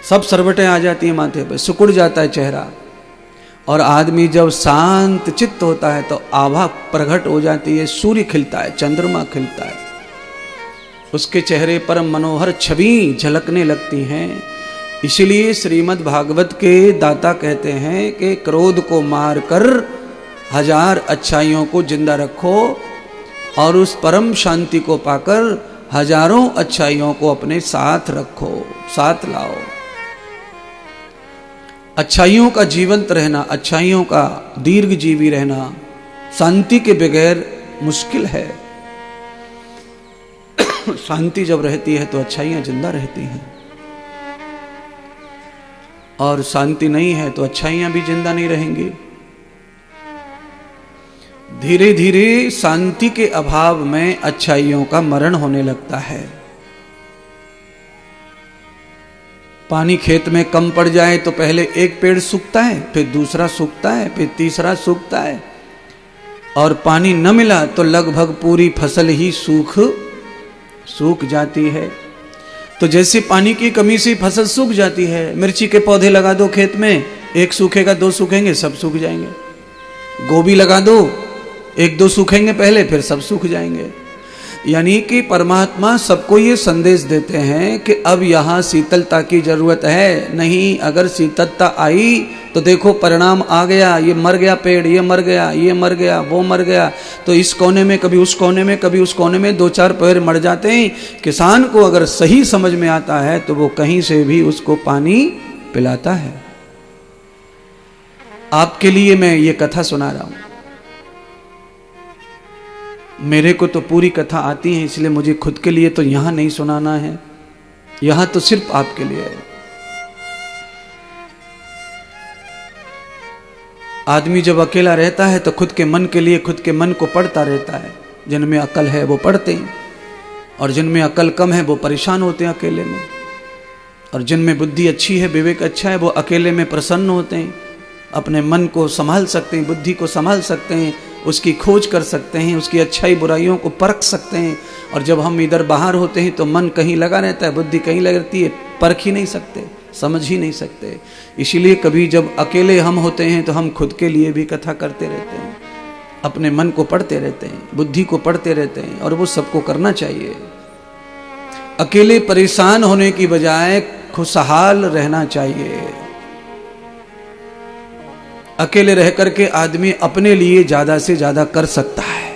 सब सरवटें आ जाती हैं माथे पे, सिकुड़ जाता है चेहरा। और आदमी जब शांत चित्त होता है तो आभा प्रकट हो जाती है, सूर्य खिलता है, चंद्रमा खिलता है, उसके चेहरे पर मनोहर छवि झलकने लगती हैं। इसलिए श्रीमद् भागवत के दाता कहते हैं कि क्रोध को मारकर 1000 अच्छाइयों को जिंदा रखो और उस परम शांति को पाकर हजारों अच्छाइयों को अपने साथ रखो, साथ लाओ। अच्छाइयों का जीवंत रहना, अच्छाइयों का दीर्घ जीवी रहना शांति के बगैर मुश्किल है। शांति जब रहती है तो अच्छाइयां जिंदा रहती हैं, और शांति नहीं है तो अच्छाइयां भी जिंदा नहीं रहेंगी। धीरे धीरे शांति के अभाव में अच्छाइयों का मरण होने लगता है। पानी खेत में कम पड़ जाए तो पहले एक पेड़ सूखता है, फिर दूसरा सूखता है, फिर तीसरा सूखता है, और पानी न मिला तो लगभग पूरी फसल ही सूख जाती है। तो जैसे पानी की कमी से फसल सूख जाती है, मिर्ची के पौधे लगा दो खेत में, एक सूखेगा 2 सूखेंगे, सब सूख जाएंगे। गोभी लगा दो, 1-2 सूखेंगे पहले, फिर सब सूख जाएंगे। यानी कि परमात्मा सबको ये संदेश देते हैं कि अब यहाँ शीतलता की जरूरत है। नहीं, अगर शीतलता आई तो देखो परिणाम आ गया, ये मर गया पेड़, ये मर गया, ये मर गया, वो मर गया। तो इस कोने में कभी उस कोने में, कभी उस कोने में 2-4 पेड़ मर जाते हैं। किसान को अगर सही समझ में आता है तो वो कहीं से भी उसको पानी पिलाता है। आपके लिए मैं ये कथा सुना रहा हूं। मेरे को तो पूरी कथा आती है, इसलिए मुझे खुद के लिए तो यहां नहीं सुनाना है, यहां तो सिर्फ आपके लिए है। आदमी जब अकेला रहता है तो खुद के मन के लिए खुद के मन को पढ़ता रहता है। जिनमें अकल है वो पढ़ते हैं, और जिनमें अकल कम है वो परेशान होते हैं अकेले में। और जिनमें बुद्धि अच्छी है, विवेक अच्छा है, वो अकेले में प्रसन्न होते हैं, अपने मन को संभाल सकते हैं, बुद्धि को संभाल सकते हैं, उसकी खोज कर सकते हैं, उसकी अच्छाई बुराइयों को परख सकते हैं। और जब हम इधर बाहर होते हैं तो मन कहीं लगा रहता है, बुद्धि कहीं लगी रहती है, परख ही नहीं सकते, समझ ही नहीं सकते। इसीलिए कभी जब अकेले हम होते हैं तो हम खुद के लिए भी कथा करते रहते हैं, अपने मन को पढ़ते रहते हैं, बुद्धि को पढ़ते रहते हैं, और वो सबको करना चाहिए। अकेले परेशान होने की बजाय खुशहाल रहना चाहिए। अकेले रह करके आदमी अपने लिए ज्यादा से ज्यादा कर सकता है।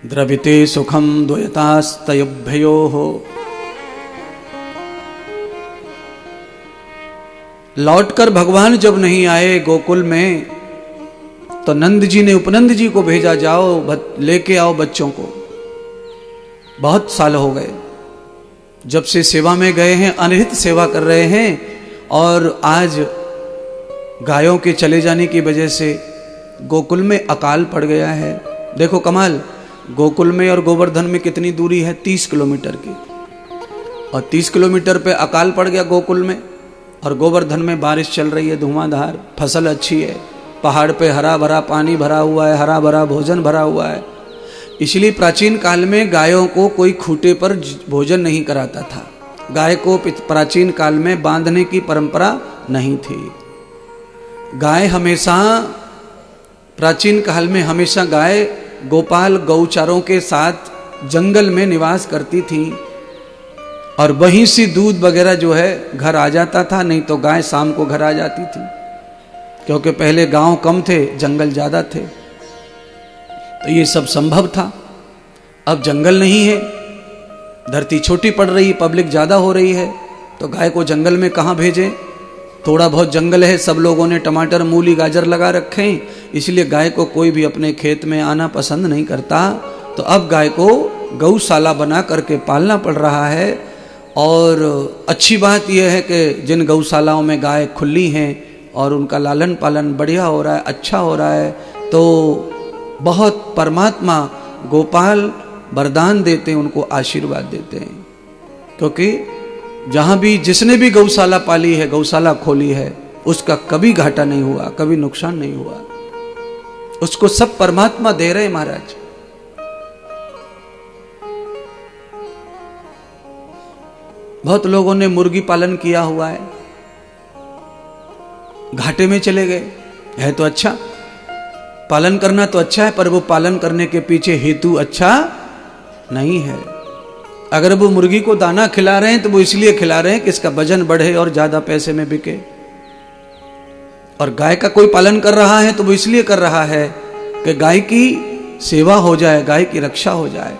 द्रविते सुखम द्वयतास्तयभ्योः। लौटकर भगवान जब नहीं आए गोकुल में तो नंद जी ने उपनंद जी को भेजा, जाओ लेके आओ बच्चों को। बहुत साल हो गए जब से सेवा में गए हैं, अनहित सेवा कर रहे हैं, और आज गायों के चले जाने की वजह से गोकुल में अकाल पड़ गया है। देखो कमाल, गोकुल में और गोवर्धन में कितनी दूरी है, 30 किलोमीटर की, और 30 किलोमीटर पे अकाल पड़ गया गोकुल में। और गोवर्धन में बारिश चल रही है धुआंधार, फसल अच्छी है, पहाड़ पे हरा भरा पानी भरा हुआ है, हरा भरा भोजन भरा हुआ है। इसलिए प्राचीन काल में गायों को कोई खूंटे पर भोजन नहीं कराता था। गाय को प्राचीन काल में बांधने की परंपरा नहीं थी। गाय हमेशा, प्राचीन काल में हमेशा गाय गोपाल गौचारों के साथ जंगल में निवास करती थी, और वहीं से दूध वगैरह जो है घर आ जाता था, नहीं तो गाय शाम को घर आ जाती थी, क्योंकि पहले गांव कम थे, जंगल ज्यादा थे, तो ये सब संभव था। अब जंगल नहीं है, धरती छोटी पड़ रही, पब्लिक ज्यादा हो रही है, तो गाय को जंगल में कहाँ भेजें। थोड़ा बहुत जंगल है, सब लोगों ने टमाटर मूली गाजर लगा रखे हैं, इसलिए गाय को कोई भी अपने खेत में आना पसंद नहीं करता। तो अब गाय को गौशाला बना करके पालना पड़ रहा है। और अच्छी बात यह है कि जिन गौशालाओं में गाय खुली हैं और उनका लालन पालन बढ़िया हो रहा है, अच्छा हो रहा है, तो बहुत परमात्मा गोपाल वरदान देते हैं, उनको आशीर्वाद देते हैं। क्योंकि जहां भी जिसने भी गौशाला पाली है, गौशाला खोली है, उसका कभी घाटा नहीं हुआ, कभी नुकसान नहीं हुआ, उसको सब परमात्मा दे रहे महाराज। बहुत लोगों ने मुर्गी पालन किया हुआ है, घाटे में चले गए। है तो अच्छा, पालन करना तो अच्छा है, पर वो पालन करने के पीछे हेतु अच्छा नहीं है। अगर वो मुर्गी को दाना खिला रहे हैं तो वो इसलिए खिला रहे हैं कि इसका वजन बढ़े और ज्यादा पैसे में बिके। और गाय का कोई पालन कर रहा है तो वो इसलिए कर रहा है कि गाय की सेवा हो जाए, गाय की रक्षा हो जाए,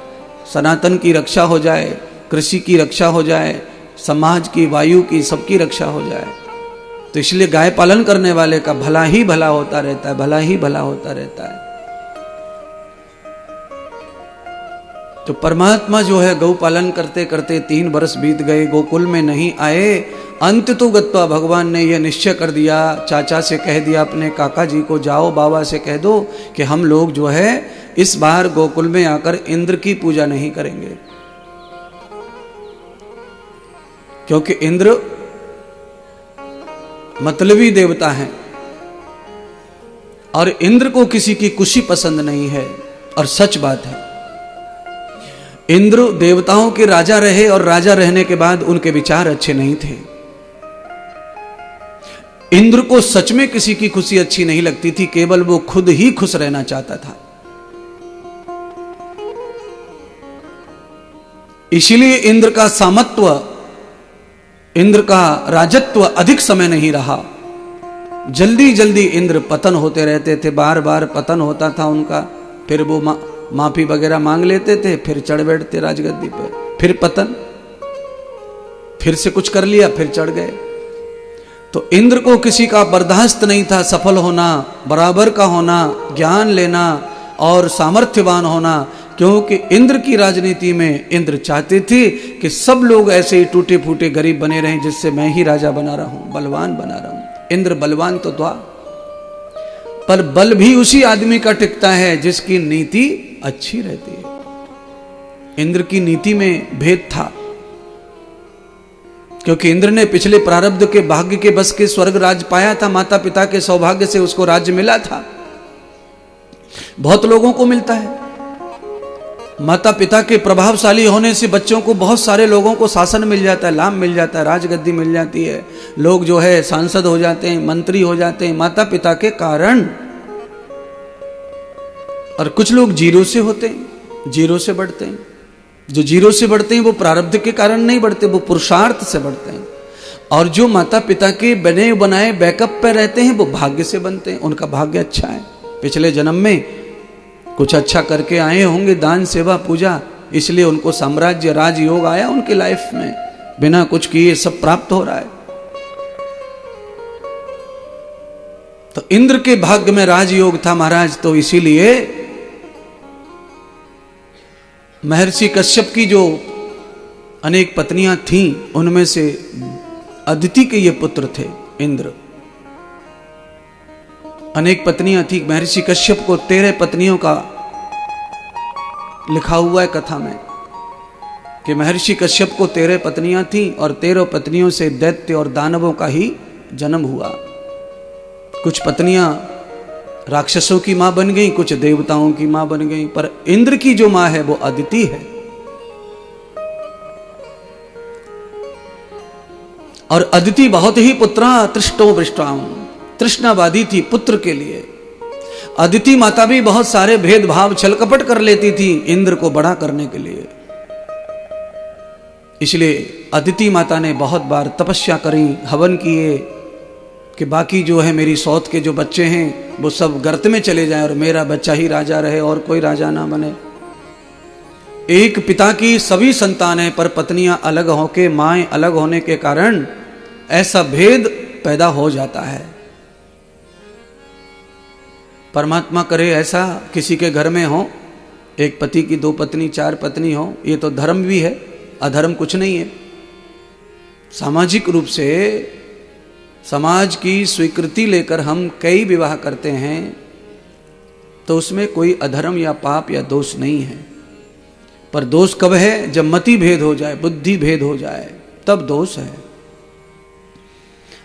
सनातन की रक्षा हो जाए, कृषि की रक्षा हो जाए, समाज की, वायु की, सबकी रक्षा हो जाए। तो इसलिए गाय पालन करने वाले का भला ही भला होता रहता है, भला ही भला होता रहता है। तो परमात्मा जो है गौ पालन करते करते 3 वर्ष बीत गए, गोकुल में नहीं आए। अंत तो गत्वा भगवान ने यह निश्चय कर दिया, चाचा से कह दिया अपने काका जी को, जाओ बाबा से कह दो कि हम लोग जो है इस बार गोकुल में आकर इंद्र की पूजा नहीं करेंगे, क्योंकि इंद्र मतलबी देवता हैं और इंद्र को किसी की खुशी पसंद नहीं है। और सच बात है, इंद्र देवताओं के राजा रहे और राजा रहने के बाद उनके विचार अच्छे नहीं थे। इंद्र को सच में किसी की खुशी अच्छी नहीं लगती थी, केवल वो खुद ही खुश रहना चाहता था। इसीलिए इंद्र का सामत्व, इंद्र का राजत्व अधिक समय नहीं रहा। जल्दी जल्दी इंद्र पतन होते रहते थे, बार बार पतन होता था उनका। फिर वो माफी वगैरह मांग लेते थे, फिर चढ़ बैठते राजगद्दी पर, फिर पतन, फिर से कुछ कर लिया, फिर चढ़ गए। तो इंद्र को किसी का बर्दाश्त नहीं था सफल होना, बराबर का होना, ज्ञान लेना और सामर्थ्यवान होना, क्योंकि इंद्र की राजनीति में इंद्र चाहते थे कि सब लोग ऐसे ही टूटे फूटे गरीब बने रहें, जिससे मैं ही राजा बना रहा हूं, बलवान बना रहा हूं। इंद्र बलवान तो था, पर बल भी उसी आदमी का टिकता है जिसकी नीति अच्छी रहती है। इंद्र की नीति में भेद था, क्योंकि इंद्र ने पिछले प्रारब्ध के भाग्य के बस के स्वर्ग राज पाया था, माता पिता के सौभाग्य से उसको राज्य मिला था। बहुत लोगों को मिलता है, माता पिता के प्रभावशाली होने से बच्चों को, बहुत सारे लोगों को शासन मिल जाता है, लाभ मिल जाता है, राजगद्दी मिल जाती है, लोग जो है सांसद हो जाते हैं, मंत्री हो जाते हैं माता पिता के कारण। और कुछ लोग जीरो से होते हैं, जीरो से बढ़ते हैं। जो जीरो से बढ़ते हैं वो प्रारब्ध के कारण नहीं बढ़ते, वो पुरुषार्थ से बढ़ते हैं। और जो माता पिता के बने बनाए बैकअप पे रहते हैं वो भाग्य से बनते हैं, उनका भाग्य अच्छा है, पिछले जन्म में कुछ अच्छा करके आए होंगे, दान सेवा पूजा, इसलिए उनको साम्राज्य राजयोग आया उनके लाइफ में, बिना कुछ किए सब प्राप्त हो रहा है। तो इंद्र के भाग्य में राजयोग था महाराज, तो इसीलिए महर्षि कश्यप की जो अनेक पत्नियां थीं, उनमें से अदिति के ये पुत्र थे इंद्र। अनेक पत्नियां थी महर्षि कश्यप को, 13 पत्नियों का लिखा हुआ है कथा में कि महर्षि कश्यप को 13 पत्नियां थीं और 13 पत्नियों से दैत्य और दानवों का ही जन्म हुआ। कुछ पत्नियां राक्षसों की मां बन गई, कुछ देवताओं की मां बन गई, पर इंद्र की जो मां है वो अदिति है। और अदिति बहुत ही पुत्रा तृष्टो वृष्टाम, तृष्णावादी थी पुत्र के लिए। अदिति माता भी बहुत सारे भेदभाव छल कपट कर लेती थी इंद्र को बड़ा करने के लिए। इसलिए अदिति माता ने बहुत बार तपस्या करी, हवन किए कि बाकी जो है मेरी सौत के जो बच्चे हैं वो सब गर्त में चले जाएं और मेरा बच्चा ही राजा रहे और कोई राजा ना बने। एक पिता की सभी संतान है, पर पत्नियां अलग होके, माएं अलग होने के कारण ऐसा भेद पैदा हो जाता है। परमात्मा करे ऐसा किसी के घर में हो, एक पति की 2 पत्नी 4 पत्नी हो, ये तो धर्म भी है, अधर्म कुछ नहीं है। सामाजिक रूप से समाज की स्वीकृति लेकर हम कई विवाह करते हैं, तो उसमें कोई अधर्म या पाप या दोष नहीं है। पर दोष कब है? जब मति भेद हो जाए, बुद्धि भेद हो जाए, तब दोष है।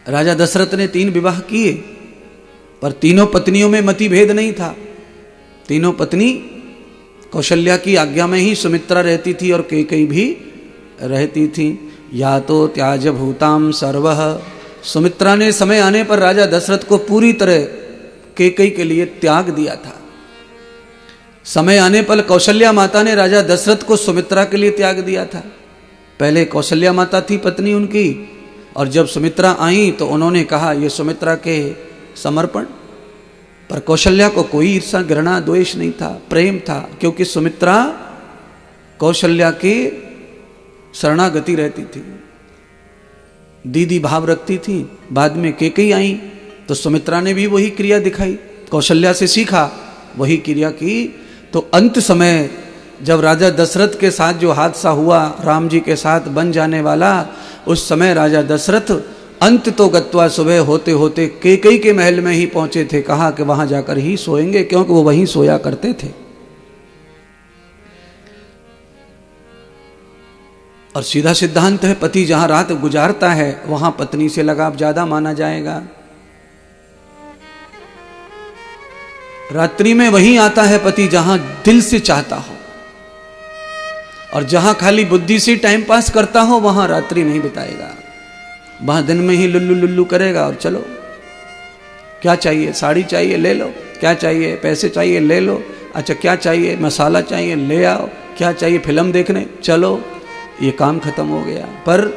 राजा दशरथ ने 3 विवाह किए, पर तीनों पत्नियों में मति भेद नहीं था। तीनों पत्नी कौशल्या की आज्ञा में ही सुमित्रा रहती थी और कैकेयी भी रहती थी। या तो त्याज भूताम सर्वः। सुमित्रा ने समय आने पर राजा दशरथ को पूरी तरह कैकेयी के लिए त्याग दिया था। समय आने पर कौशल्या माता ने राजा दशरथ को सुमित्रा के लिए त्याग दिया था। पहले कौशल्या माता थी पत्नी उनकी, और जब सुमित्रा आई तो उन्होंने कहा ये सुमित्रा के समर्पण। पर कौशल्या को कोई ईर्षा घृणा द्वेष नहीं था, प्रेम था, क्योंकि सुमित्रा कौशल्या की शरणागति रहती थी, दीदी भाव रखती थी। बाद में कैकेयी आई तो सुमित्रा ने भी वही क्रिया दिखाई, कौशल्या से सीखा, वही क्रिया की। तो अंत समय जब राजा दशरथ के साथ जो हादसा हुआ, राम जी के साथ बन जाने वाला, उस समय राजा दशरथ अंत तो गत्वा सुबह होते होते कैकेयी के महल में ही पहुंचे थे। कहा कि वहां जाकर ही सोएंगे, क्योंकि वो वहीं सोया करते थे। और सीधा सिद्धांत है, पति जहां रात गुजारता है वहां पत्नी से लगाव ज्यादा माना जाएगा। रात्रि में वहीं आता है पति जहां दिल से चाहता हो, और जहां खाली बुद्धि से टाइम पास करता हो वहां रात्रि नहीं बिताएगा। वहां दिन में ही लुल्लू लुल्लू करेगा और चलो, क्या चाहिए, साड़ी चाहिए ले लो, क्या चाहिए, पैसे चाहिए ले लो, अच्छा क्या चाहिए, मसाला चाहिए ले आओ, क्या चाहिए, फिल्म देखने चलो, ये काम खत्म हो गया। पर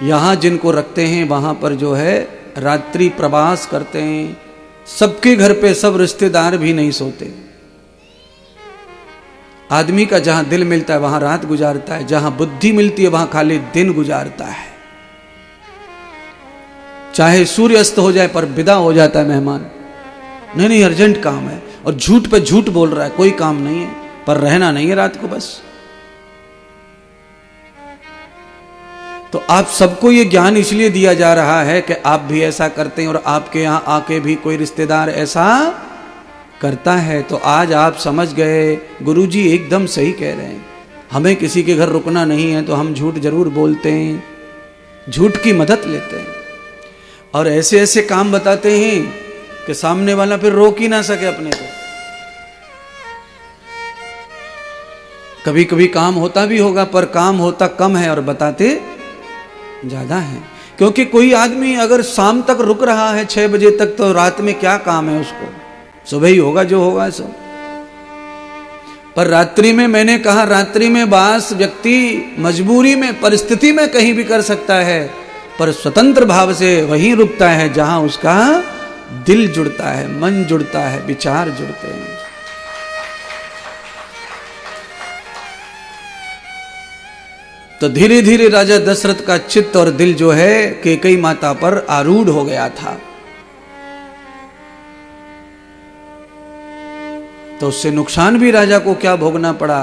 यहाँ जिनको रखते हैं वहाँ पर जो है रात्रि प्रवास करते हैं। सबके घर पे सब रिश्तेदार भी नहीं सोते। आदमी का जहाँ दिल मिलता है वहाँ रात गुजारता है, जहाँ बुद्धि मिलती है वहाँ खाली दिन गुजारता है। चाहे सूर्य अस्त हो जाए पर विदा हो जाता है मेहमान, नहीं अर्जेंट काम है, और झूठ पे झूठ बोल रहा है, कोई काम नहीं है, पर रहना नहीं है रात को बस। तो आप सबको ये ज्ञान इसलिए दिया जा रहा है कि आप भी ऐसा करते हैं और आपके यहाँ आके भी कोई रिश्तेदार ऐसा करता है। तो आज आप समझ गए, गुरुजी एकदम सही कह रहे हैं, हमें किसी के घर रुकना नहीं है तो हम झूठ जरूर बोलते हैं, झूठ की मदद लेते हैं, और ऐसे ऐसे काम बताते हैं कि सामने वाला फिर रोक ही ना सके अपने को। कभी कभी काम होता भी होगा पर काम होता कम है और बताते ज्यादा है। क्योंकि कोई आदमी अगर शाम तक रुक रहा है 6 बजे तक, तो रात में क्या काम है उसको, सुबह ही होगा जो होगा सब। पर रात्रि में, मैंने कहा रात्रि में वास व्यक्ति मजबूरी में, परिस्थिति में कहीं भी कर सकता है, पर स्वतंत्र भाव से वहीं रुकता है जहां उसका दिल जुड़ता है, मन जुड़ता है, विचार जुड़ते हैं। तो धीरे धीरे राजा दशरथ का चित्त और दिल जो है कैकेयी माता पर आरूढ़ हो गया था। तो उससे नुकसान भी राजा को क्या भोगना पड़ा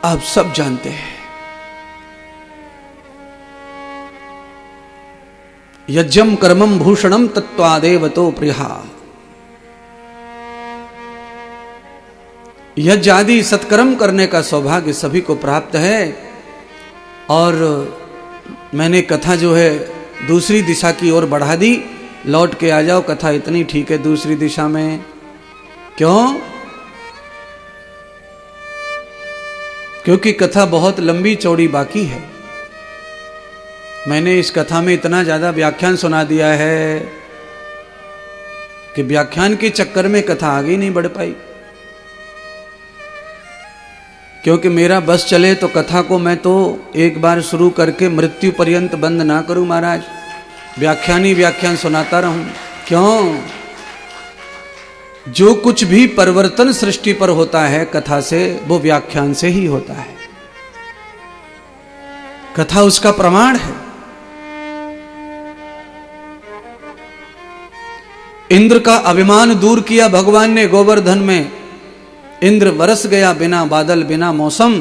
आप सब जानते हैं। यज्ञम कर्मम भूषणम तत्वादेव तो प्रिया। यज्ञ आदि सत्कर्म करने का सौभाग्य सभी को प्राप्त है। और मैंने कथा जो है दूसरी दिशा की ओर बढ़ा दी, लौट के आ जाओ, कथा इतनी ठीक है दूसरी दिशा में। क्यों? क्योंकि कथा बहुत लंबी चौड़ी बाकी है। मैंने इस कथा में इतना ज्यादा व्याख्यान सुना दिया है कि व्याख्यान के चक्कर में कथा आगे नहीं बढ़ पाई। क्योंकि मेरा बस चले तो कथा को मैं तो एक बार शुरू करके मृत्यु पर्यंत बंद ना करूं महाराज, व्याख्यान ही व्याख्यान सुनाता रहूं। क्यों? जो कुछ भी परिवर्तन सृष्टि पर होता है कथा से, वो व्याख्यान से ही होता है। कथा उसका प्रमाण है। इंद्र का अभिमान दूर किया भगवान ने गोवर्धन में। इंद्र बरस गया बिना बादल बिना मौसम,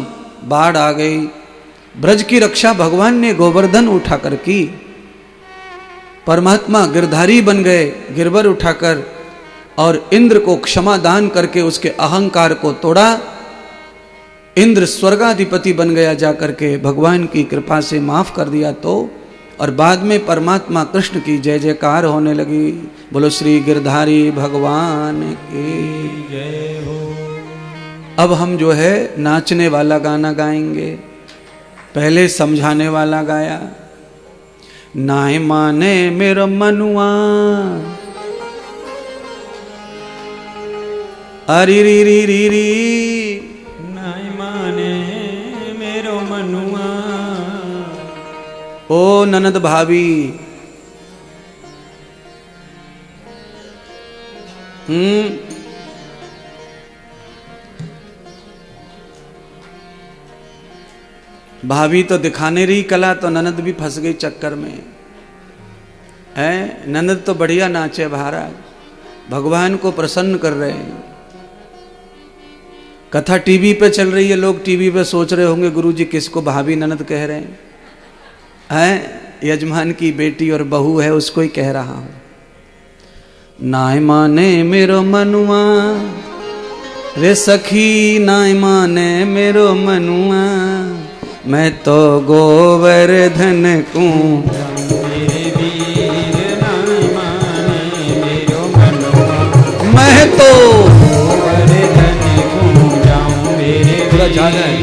बाढ़ आ गई। ब्रज की रक्षा भगवान ने गोवर्धन उठाकर की। परमात्मा गिरधारी बन गए गिरवर उठाकर, और इंद्र को क्षमा दान करके उसके अहंकार को तोड़ा। इंद्र स्वर्गाधिपति बन गया जाकर के, भगवान की कृपा से माफ कर दिया तो। और बाद में परमात्मा कृष्ण की जय जयकार होने लगी। बोलो श्री गिरधारी भगवान की जय हो। अब हम जो है नाचने वाला गाना गाएंगे। पहले समझाने वाला गाया, नाय माने मेरो मनुआ, अरी री री री री, नाय माने मेरो मनुआ। ओ ननद भाभी, भाभी तो दिखाने रही कला, तो ननद भी फंस गई चक्कर में है। ननद तो बढ़िया नाचे महाराज, भगवान को प्रसन्न कर रहे हैं। कथा टीवी पे चल रही है, लोग टीवी पे सोच रहे होंगे गुरुजी किसको भाभी ननद कह रहे हैं। यजमान की बेटी और बहू है, उसको ही कह रहा हूं। नाय माने मेरो मनुआ, रे सखी नाय माने मेरो मनुआ, मैं तो गोवर्धन को, मेरे वीर नाय माने मेरो मनुआ, मैं तो गोवर्धन को जाऊं मेरे पूरा ज्यादा है।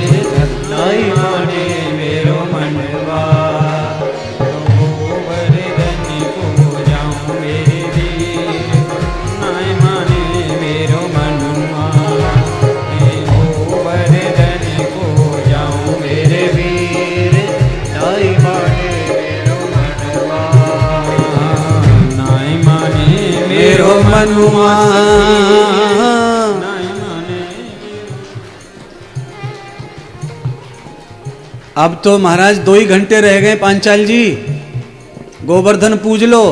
नाय माने मेरो मनवा, गोवर्धन को जाऊं मेरे वीर, नाय माने मेरो मनवा, गोवर्धन को जाऊं मेरे वीर, नाय माने मेरो मनवा, नाय माने मेरो मनुआ। नाय माने। अब तो महाराज 2 ही घंटे रह गए पांचाल जी, गोवर्धन पूज लो।